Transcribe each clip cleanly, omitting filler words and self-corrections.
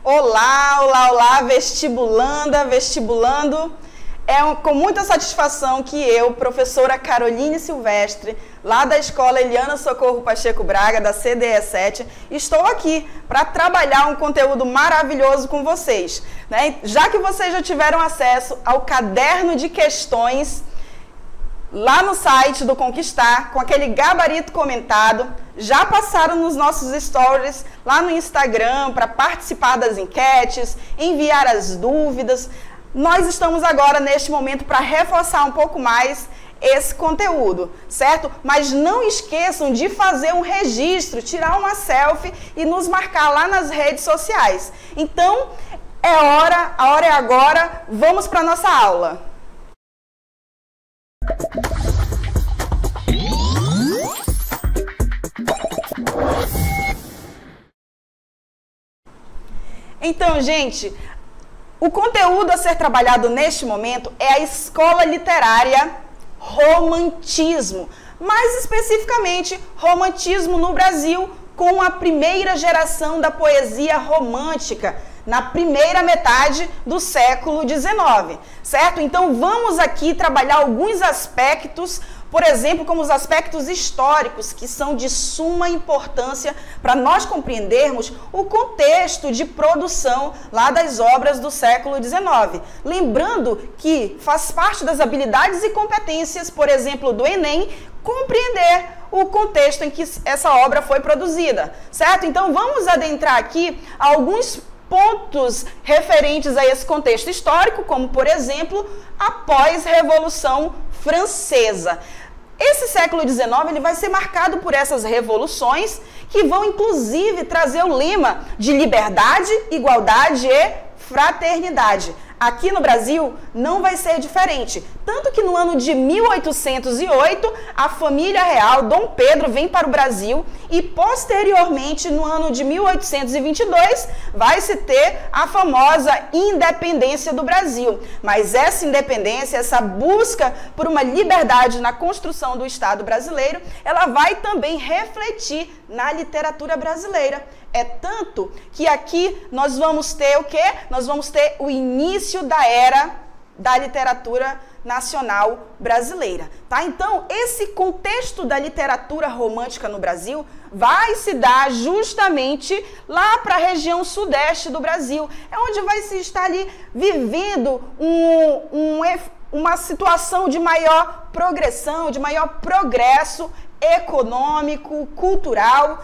Olá, olá, olá, vestibulanda, vestibulando. É com muita satisfação que eu, professora Caroline Silvestre, lá da Escola Eliana Socorro Pacheco Braga, da CDE7, estou aqui para trabalhar um conteúdo maravilhoso com vocês, né? Já que vocês já tiveram acesso ao caderno de questões lá no site do Conquistar, com aquele gabarito comentado, já passaram nos nossos stories lá no Instagram para participar das enquetes, enviar as dúvidas. Nós estamos agora, neste momento, para reforçar um pouco mais esse conteúdo, certo? Mas não esqueçam de fazer um registro, tirar uma selfie e nos marcar lá nas redes sociais. Então, a hora é agora, vamos para a nossa aula. Então, gente, o conteúdo a ser trabalhado neste momento é a escola literária Romantismo, mais especificamente Romantismo no Brasil, com a primeira geração da poesia romântica, na primeira metade do século XIX, certo? Então vamos aqui trabalhar alguns aspectos, por exemplo, como os aspectos históricos, que são de suma importância para nós compreendermos o contexto de produção lá das obras do século XIX. Lembrando que faz parte das habilidades e competências, por exemplo, do Enem, compreender o contexto em que essa obra foi produzida, certo? Então vamos adentrar aqui alguns pontos referentes a esse contexto histórico, como, por exemplo, a pós-Revolução Francesa. Esse século XIX ele vai ser marcado por essas revoluções que vão, inclusive, trazer o lema de liberdade, igualdade e fraternidade. Aqui no Brasil não vai ser diferente, tanto que no ano de 1808 a família real Dom Pedro vem para o Brasil e posteriormente no ano de 1822 vai se ter a famosa independência do Brasil. Mas essa independência, essa busca por uma liberdade na construção do Estado brasileiro, ela vai também refletir na literatura brasileira. É tanto que aqui nós vamos ter o quê? Nós vamos ter o início da era da literatura nacional brasileira, tá? Então, esse contexto da literatura romântica no Brasil vai se dar justamente lá para a região sudeste do Brasil, é onde vai se estar ali vivendo uma situação de maior progressão, de maior progresso econômico, cultural,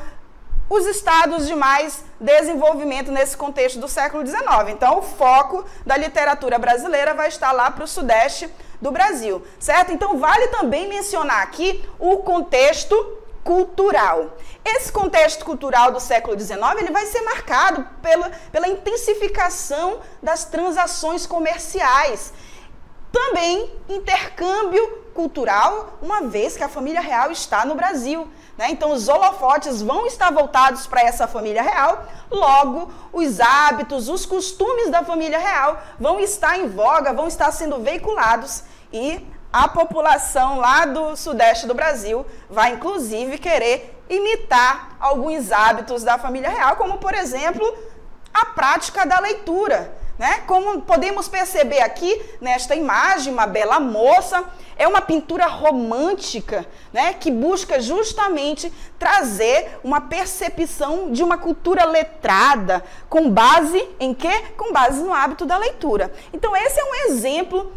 os estados de mais desenvolvimento nesse contexto do século XIX. Então, o foco da literatura brasileira vai estar lá para o sudeste do Brasil, certo? Então, vale também mencionar aqui o contexto cultural. Esse contexto cultural do século XIX ele vai ser marcado pela intensificação das transações comerciais. Também intercâmbio cultural, uma vez que a família real está no Brasil, né? Então os holofotes vão estar voltados para essa família real, logo os hábitos, os costumes da família real vão estar em voga, vão estar sendo veiculados e a população lá do sudeste do Brasil vai inclusive querer imitar alguns hábitos da família real, como por exemplo a prática da leitura. Né? Como podemos perceber aqui nesta imagem, uma bela moça, é uma pintura romântica, né? Que busca justamente trazer uma percepção de uma cultura letrada, com base em quê? Com base no hábito da leitura. Então esse é um exemplo.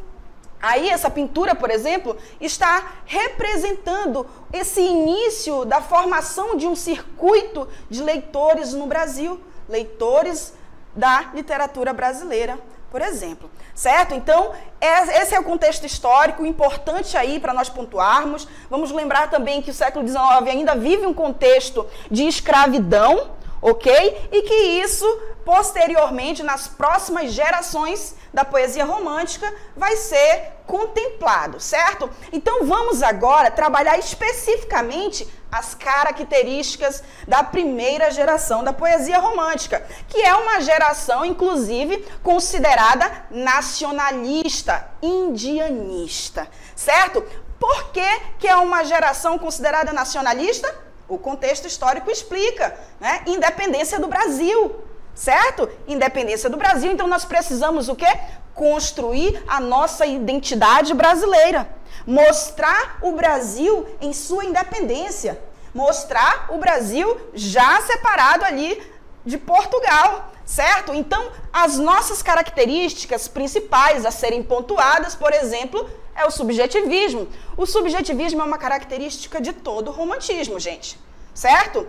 Aí essa pintura, por exemplo, está representando esse início da formação de um circuito de leitores no Brasil, leitores da literatura brasileira, por exemplo, certo? Então, esse é o contexto histórico importante aí para nós pontuarmos. Vamos lembrar também que o século XIX ainda vive um contexto de escravidão, ok? E que isso, posteriormente, nas próximas gerações da poesia romântica, vai ser contemplado, certo? Então, vamos agora trabalhar especificamente as características da primeira geração da poesia romântica, que é uma geração, inclusive, considerada nacionalista, indianista, certo? Por que é uma geração considerada nacionalista? O contexto histórico explica, né? Independência do Brasil, certo? Independência do Brasil, então nós precisamos o quê? Construir a nossa identidade brasileira. Mostrar o Brasil em sua independência. Mostrar o Brasil já separado ali de Portugal, certo? Então, as nossas características principais a serem pontuadas, por exemplo, é o subjetivismo. O subjetivismo é uma característica de todo o romantismo, gente, certo?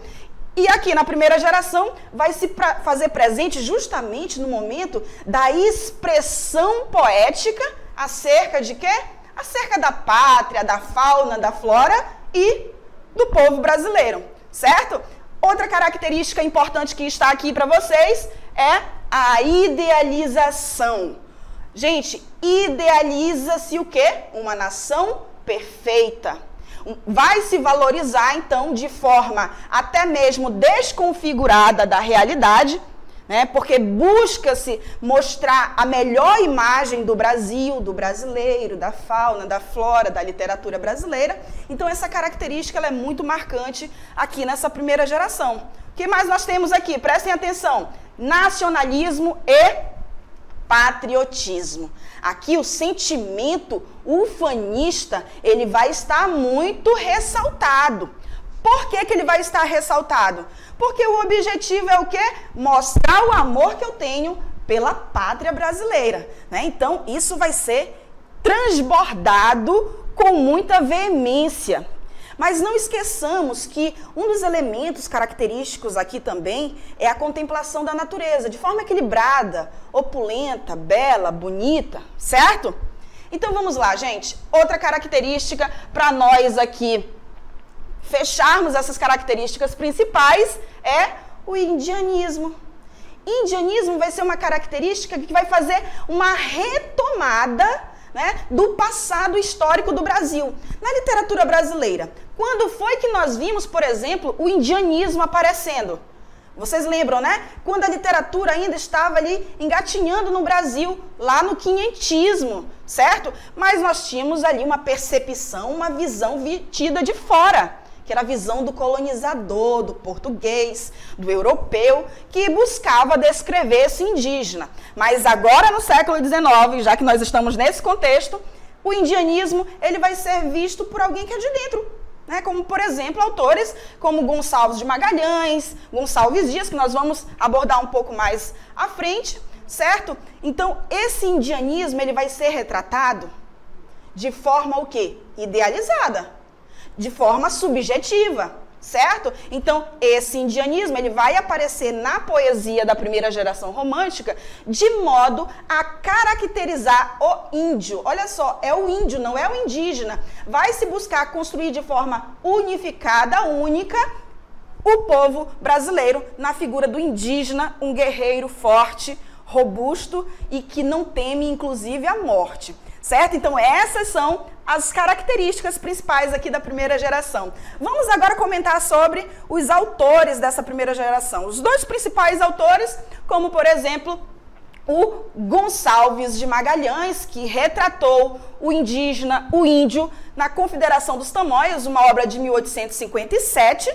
E aqui na primeira geração vai se fazer presente justamente no momento da expressão poética acerca de quê? Acerca da pátria, da fauna, da flora e do povo brasileiro, certo? Outra característica importante que está aqui para vocês é a idealização. Gente, idealiza-se o quê? Uma nação perfeita. Vai se valorizar, então, de forma até mesmo desconfigurada da realidade, né? Porque busca-se mostrar a melhor imagem do Brasil, do brasileiro, da fauna, da flora, da literatura brasileira. Então, essa característica ela é muito marcante aqui nessa primeira geração. O que mais nós temos aqui? Prestem atenção. Nacionalismo e patriotismo. Aqui o sentimento ufanista, ele vai estar muito ressaltado. Por que ele vai estar ressaltado? Porque o objetivo é o quê? Mostrar o amor que eu tenho pela pátria brasileira, né? Então, isso vai ser transbordado com muita veemência. Mas não esqueçamos que um dos elementos característicos aqui também é a contemplação da natureza, de forma equilibrada, opulenta, bela, bonita, certo? Então vamos lá, gente. Outra característica para nós aqui fecharmos essas características principais é o indianismo. Indianismo vai ser uma característica que vai fazer uma retomada, né, do passado histórico do Brasil. Na literatura brasileira, quando foi que nós vimos, por exemplo, o indianismo aparecendo? Vocês lembram, né? Quando a literatura ainda estava ali engatinhando no Brasil, lá no quinhentismo, certo? Mas nós tínhamos ali uma percepção, uma visão tida de fora, que era a visão do colonizador, do português, do europeu, que buscava descrever esse indígena. Mas agora, no século XIX, já que nós estamos nesse contexto, o indianismo ele vai ser visto por alguém que é de dentro, né? Como, por exemplo, autores como Gonçalves de Magalhães, Gonçalves Dias, que nós vamos abordar um pouco mais à frente, certo? Então, esse indianismo ele vai ser retratado de forma o quê? Idealizada. De forma subjetiva, certo? Então, esse indianismo ele vai aparecer na poesia da primeira geração romântica de modo a caracterizar o índio. Olha só, é o índio, não é o indígena. Vai se buscar construir de forma unificada, única, o povo brasileiro na figura do indígena, um guerreiro forte, robusto e que não teme, inclusive, a morte. Certo? Então, essas são as características principais aqui da primeira geração. Vamos agora comentar sobre os autores dessa primeira geração. Os dois principais autores, como, por exemplo, o Gonçalves de Magalhães, que retratou o indígena, o índio, na Confederação dos Tamoios, uma obra de 1857,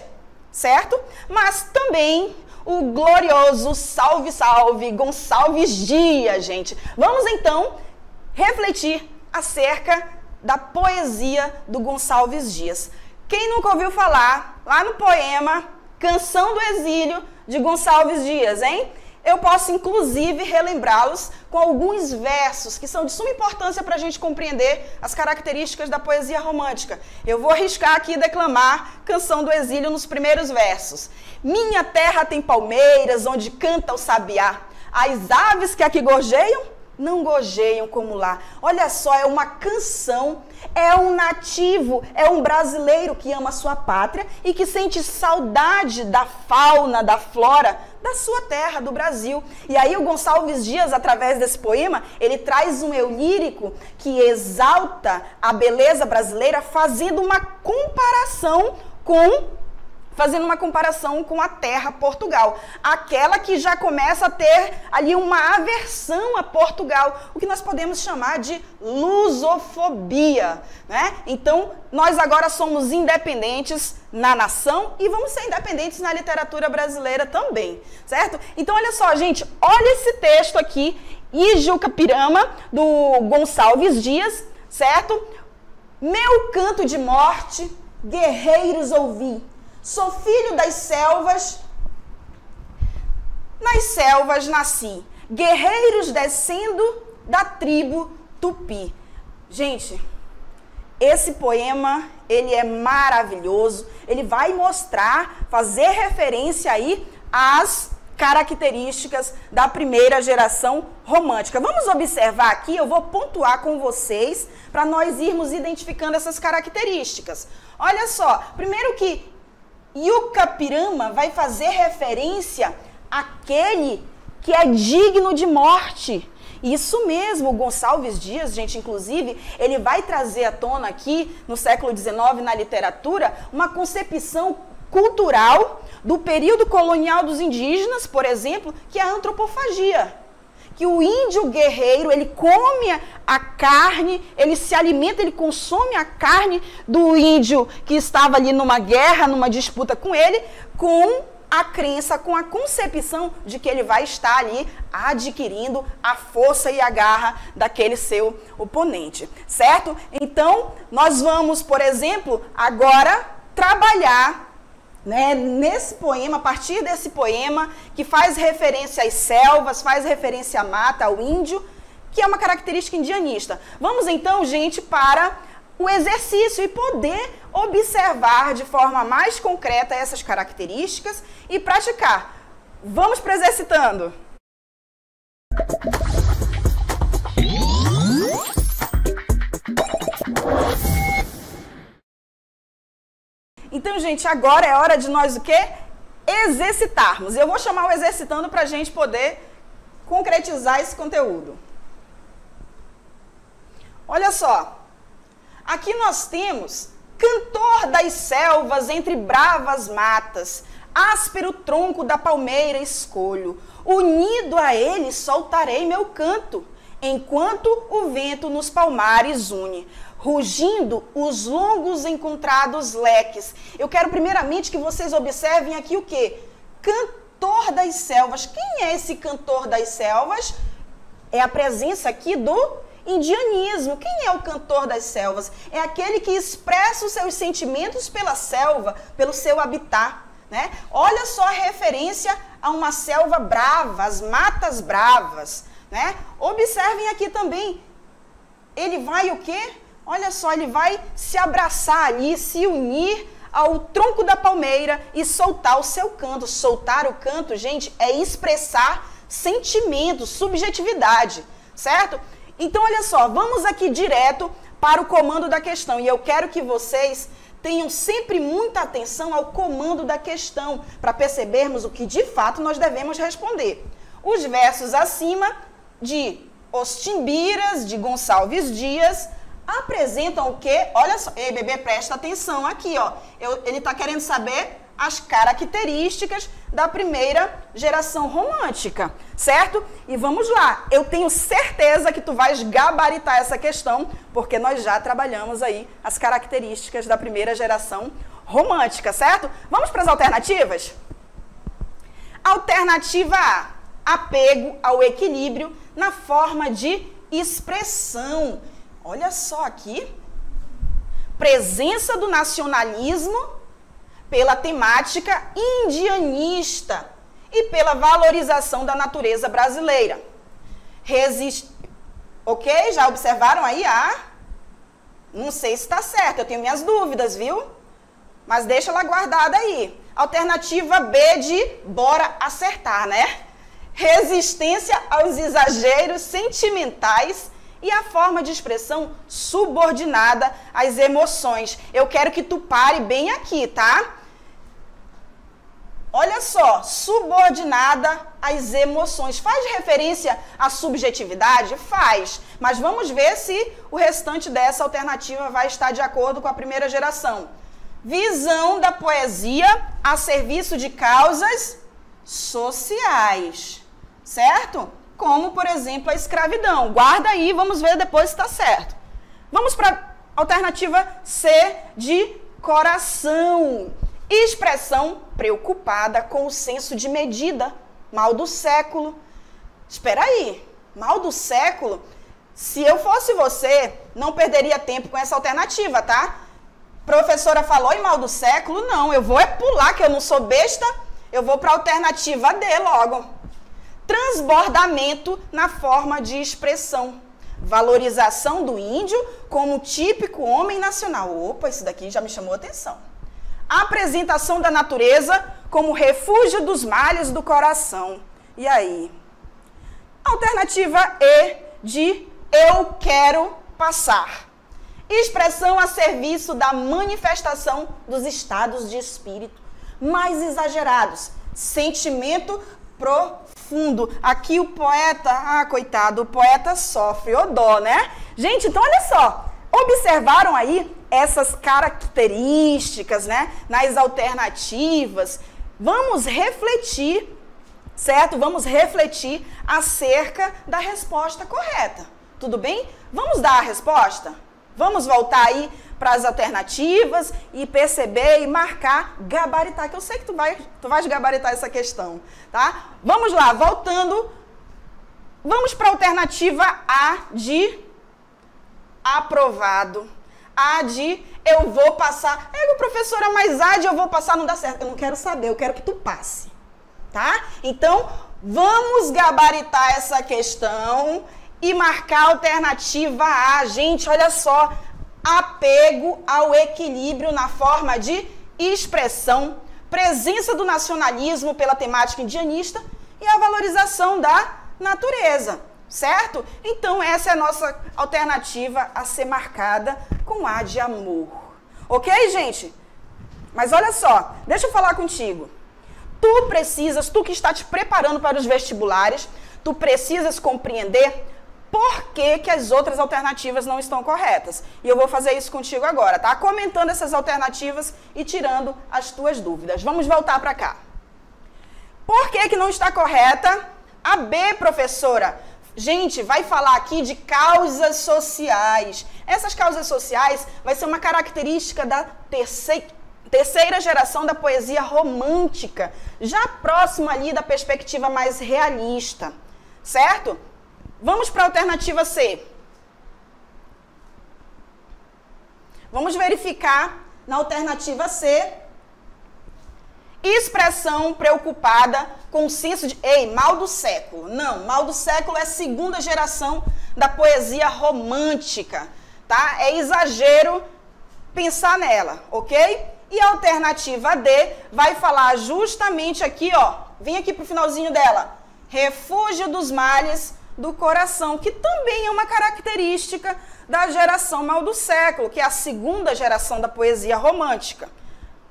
certo? Mas também o glorioso Salve, Salve, Gonçalves Dias, gente. Vamos, então, refletir acerca da poesia do Gonçalves Dias. Quem nunca ouviu falar lá no poema Canção do Exílio de Gonçalves Dias, hein? Eu posso, inclusive, relembrá-los com alguns versos que são de suma importância para a gente compreender as características da poesia romântica. Eu vou arriscar aqui declamar Canção do Exílio nos primeiros versos. Minha terra tem palmeiras onde canta o sabiá. As aves que aqui gorjeiam não gojeiam como lá. Olha só, é uma canção, é um nativo, é um brasileiro que ama a sua pátria e que sente saudade da fauna, da flora, da sua terra, do Brasil. E aí o Gonçalves Dias, através desse poema, ele traz um eu lírico que exalta a beleza brasileira, fazendo uma comparação com fazendo uma comparação com a terra Portugal, aquela que já começa a ter ali uma aversão a Portugal, o que nós podemos chamar de lusofobia, né? Então, nós agora somos independentes na nação e vamos ser independentes na literatura brasileira também, certo? Então, olha só, gente, olha esse texto aqui, Ijucapirama, do Gonçalves Dias, certo? Meu canto de morte, guerreiros ouvi. Sou filho das selvas, nas selvas nasci, guerreiros descendo da tribo Tupi. Gente, esse poema, ele é maravilhoso, ele vai mostrar, fazer referência aí às características da primeira geração romântica. Vamos observar aqui, eu vou pontuar com vocês, para nós irmos identificando essas características. Olha só, primeiro que Ijucapirama vai fazer referência àquele que é digno de morte. Isso mesmo, o Gonçalves Dias, gente, inclusive, ele vai trazer à tona aqui, no século XIX, na literatura, uma concepção cultural do período colonial dos indígenas, por exemplo, que é a antropofagia. Que o índio guerreiro, ele come a carne, ele se alimenta, ele consome a carne do índio que estava ali numa guerra, numa disputa com ele, com a crença, com a concepção de que ele vai estar ali adquirindo a força e a garra daquele seu oponente, certo? Então, nós vamos, por exemplo, agora trabalhar, né, nesse poema, a partir desse poema, que faz referência às selvas, faz referência à mata, ao índio, que é uma característica indianista. Vamos então, gente, para o exercício e poder observar de forma mais concreta essas características e praticar. Vamos para exercitando. Então, gente, agora é hora de nós o quê? Exercitarmos. Eu vou chamar o exercitando para a gente poder concretizar esse conteúdo. Olha só, aqui nós temos cantor das selvas entre bravas matas, áspero tronco da palmeira escolho, unido a ele soltarei meu canto, enquanto o vento nos palmares une. Rugindo os longos encontrados leques. Eu quero primeiramente que vocês observem aqui o quê? Cantor das selvas. Quem é esse cantor das selvas? É a presença aqui do indianismo. Quem é o cantor das selvas? É aquele que expressa os seus sentimentos pela selva, pelo seu habitat, né? Olha só a referência a uma selva brava, as matas bravas, né? Observem aqui também. Ele vai o quê? Olha só, ele vai se abraçar ali, se unir ao tronco da palmeira e soltar o seu canto. Soltar o canto, gente, é expressar sentimento, subjetividade, certo? Então, olha só, vamos aqui direto para o comando da questão. E eu quero que vocês tenham sempre muita atenção ao comando da questão, para percebermos o que de fato nós devemos responder. Os versos acima de Os Timbiras, de Gonçalves Dias, apresentam o quê? Olha só, ei, bebê, presta atenção aqui, ó. Ele está querendo saber as características da primeira geração romântica, certo? E vamos lá, eu tenho certeza que tu vais gabaritar essa questão, porque nós já trabalhamos aí as características da primeira geração romântica, certo? Vamos para as alternativas? Alternativa A, apego ao equilíbrio na forma de expressão. Olha só aqui, presença do nacionalismo pela temática indianista e pela valorização da natureza brasileira. Ok? Já observaram aí a? Não sei se está certo, eu tenho minhas dúvidas, viu? Mas deixa ela guardada aí. Alternativa B de bora acertar, né? Resistência aos exageros sentimentais e a forma de expressão subordinada às emoções. Eu quero que tu pare bem aqui, tá? Olha só, subordinada às emoções. Faz referência à subjetividade? Faz. Mas vamos ver se o restante dessa alternativa vai estar de acordo com a primeira geração. visão da poesia a serviço de causas sociais, certo? Como, por exemplo, a escravidão. Guarda aí, vamos ver depois se está certo. Vamos para a alternativa C, de coração. Expressão preocupada com o senso de medida. Mal do século. Espera aí, mal do século? Se eu fosse você, não perderia tempo com essa alternativa, tá? Professora falou em mal do século? Não, eu vou pular, que eu não sou besta. Eu vou para a alternativa D logo. Transbordamento na forma de expressão. Valorização do índio como típico homem nacional. Opa, isso daqui já me chamou a atenção. Apresentação da natureza como refúgio dos males do coração. E aí? Alternativa E, de eu quero passar. Expressão a serviço da manifestação dos estados de espírito mais exagerados. Sentimento profundo. Aqui o poeta, coitado, o poeta sofre, ô dó, né? Gente, então olha só. Observaram aí essas características, né? Nas alternativas. Vamos refletir, certo? Vamos refletir acerca da resposta correta. Tudo bem? Vamos dar a resposta? Vamos voltar aí para as alternativas e perceber e marcar, gabaritar, que eu sei que tu vais gabaritar essa questão, tá? Vamos lá, voltando. Vamos para a alternativa A, de aprovado. A, de eu vou passar. Professora, mas A de eu vou passar não dá certo. Eu não quero saber, eu quero que tu passe, tá? Então, vamos gabaritar essa questão e marcar a alternativa A. Gente, olha só. Apego ao equilíbrio na forma de expressão, presença do nacionalismo pela temática indianista e a valorização da natureza, certo? Então, essa é a nossa alternativa a ser marcada com A de amor. Ok, gente? Mas olha só, deixa eu falar contigo. Tu que está te preparando para os vestibulares, tu precisas compreender por que as outras alternativas não estão corretas. E eu vou fazer isso contigo agora, tá? Comentando essas alternativas e tirando as tuas dúvidas. Vamos voltar para cá. Por que não está correta? A B, professora. Gente, vai falar aqui de causas sociais. Essas causas sociais vai ser uma característica da terceira geração da poesia romântica, já próxima ali da perspectiva mais realista, certo? Vamos para a alternativa C. Vamos verificar na alternativa C. Expressão preocupada com o senso de... mal do século. Não, mal do século é segunda geração da poesia romântica, tá? É exagero pensar nela, ok? E a alternativa D vai falar justamente aqui, ó. Vem aqui pro finalzinho dela. Refúgio dos males do coração, que também é uma característica da geração mal do século, que é a segunda geração da poesia romântica.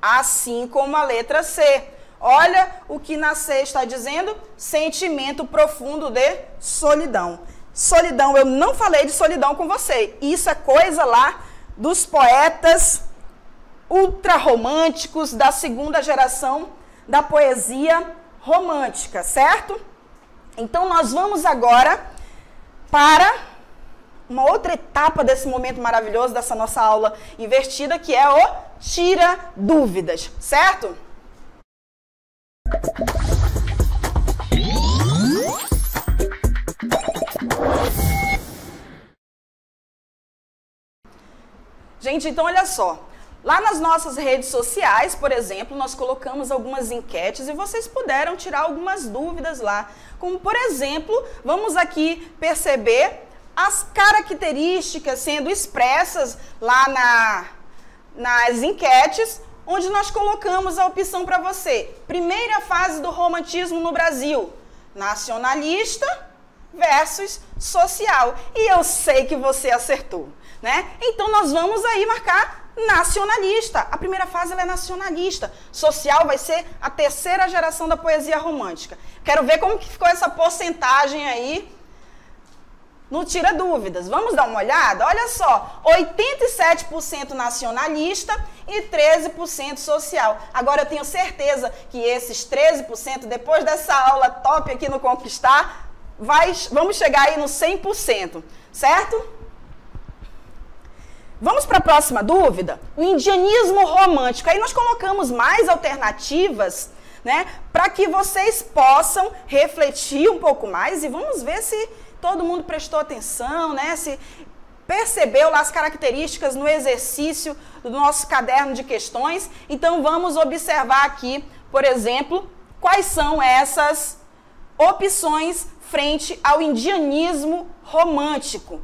Assim como a letra C. Olha o que na C está dizendo, sentimento profundo de solidão. Solidão, eu não falei de solidão com você. Isso é coisa lá dos poetas ultrarromânticos da segunda geração da poesia romântica, certo? Então, nós vamos agora para uma outra etapa desse momento maravilhoso, dessa nossa aula invertida, que é o Tira Dúvidas, certo? Gente, então olha só. Lá nas nossas redes sociais, por exemplo, nós colocamos algumas enquetes e vocês puderam tirar algumas dúvidas lá. Como, por exemplo, vamos aqui perceber as características sendo expressas lá nas enquetes, onde nós colocamos a opção para você. Primeira fase do romantismo no Brasil, nacionalista versus social. E eu sei que você acertou, né? Então, nós vamos aí marcar nacionalista. A primeira fase ela é nacionalista. Social vai ser a terceira geração da poesia romântica. Quero ver como que ficou essa porcentagem aí no Tira Dúvidas. Vamos dar uma olhada? Olha só, 87% nacionalista e 13% social. Agora eu tenho certeza que esses 13%, depois dessa aula top aqui no Conquistar, vamos chegar aí no 100%, certo? Vamos para a próxima dúvida? O indianismo romântico. Aí nós colocamos mais alternativas, né, para que vocês possam refletir um pouco mais e vamos ver se todo mundo prestou atenção, né, se percebeu lá as características no exercício do nosso caderno de questões. Então vamos observar aqui, por exemplo, quais são essas opções frente ao indianismo romântico.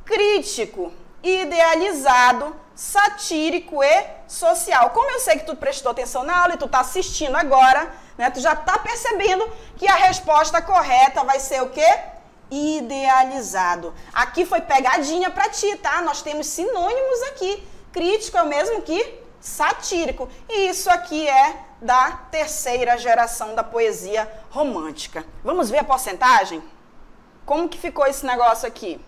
Crítico, idealizado, satírico e social. Como eu sei que tu prestou atenção na aula e tu tá assistindo agora, né, tu já tá percebendo que a resposta correta vai ser o quê? Idealizado. Aqui foi pegadinha para ti, tá? Nós temos sinônimos aqui. Crítico é o mesmo que satírico. E isso aqui é da terceira geração da poesia romântica. Vamos ver a porcentagem? Como que ficou esse negócio aqui?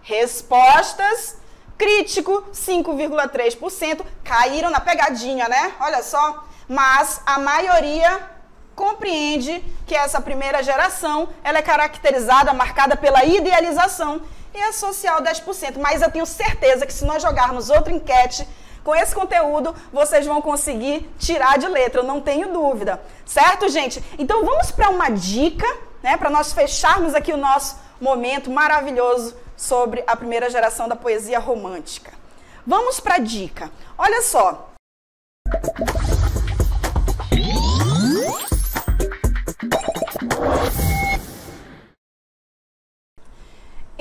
Respostas: crítico, 5,3%, caíram na pegadinha, né? Olha só, mas a maioria compreende que essa primeira geração, ela é caracterizada, marcada pela idealização, e a social 10%, mas eu tenho certeza que se nós jogarmos outra enquete com esse conteúdo, vocês vão conseguir tirar de letra, eu não tenho dúvida, certo, gente? Então vamos para uma dica, né, para nós fecharmos aqui o nosso momento maravilhoso sobre a primeira geração da poesia romântica. Vamos para a dica. Olha só.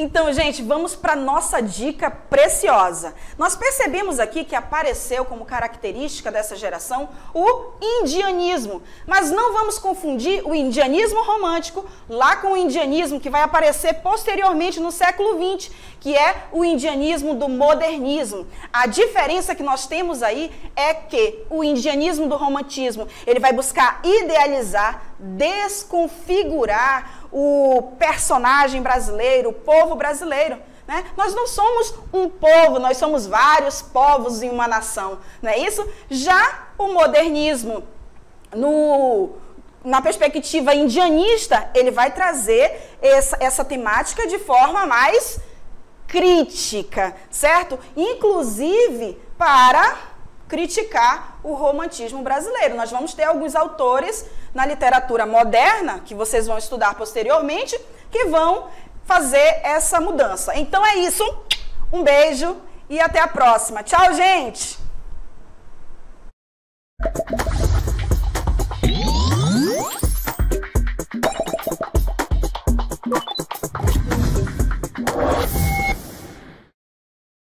Então, gente, vamos para a nossa dica preciosa. Nós percebemos aqui que apareceu como característica dessa geração o indianismo. Mas não vamos confundir o indianismo romântico lá com o indianismo que vai aparecer posteriormente no século XX, que é o indianismo do modernismo. A diferença que nós temos aí é que o indianismo do romantismo, ele vai buscar idealizar, desconfigurar o personagem brasileiro, o povo brasileiro, né? Nós não somos um povo, nós somos vários povos em uma nação, não é isso? Já o modernismo, na perspectiva indianista, ele vai trazer essa temática de forma mais crítica, certo? Inclusive para criticar o romantismo brasileiro. Nós vamos ter alguns autores na literatura moderna, que vocês vão estudar posteriormente, que vão fazer essa mudança. Então é isso, um beijo e até a próxima. Tchau, gente!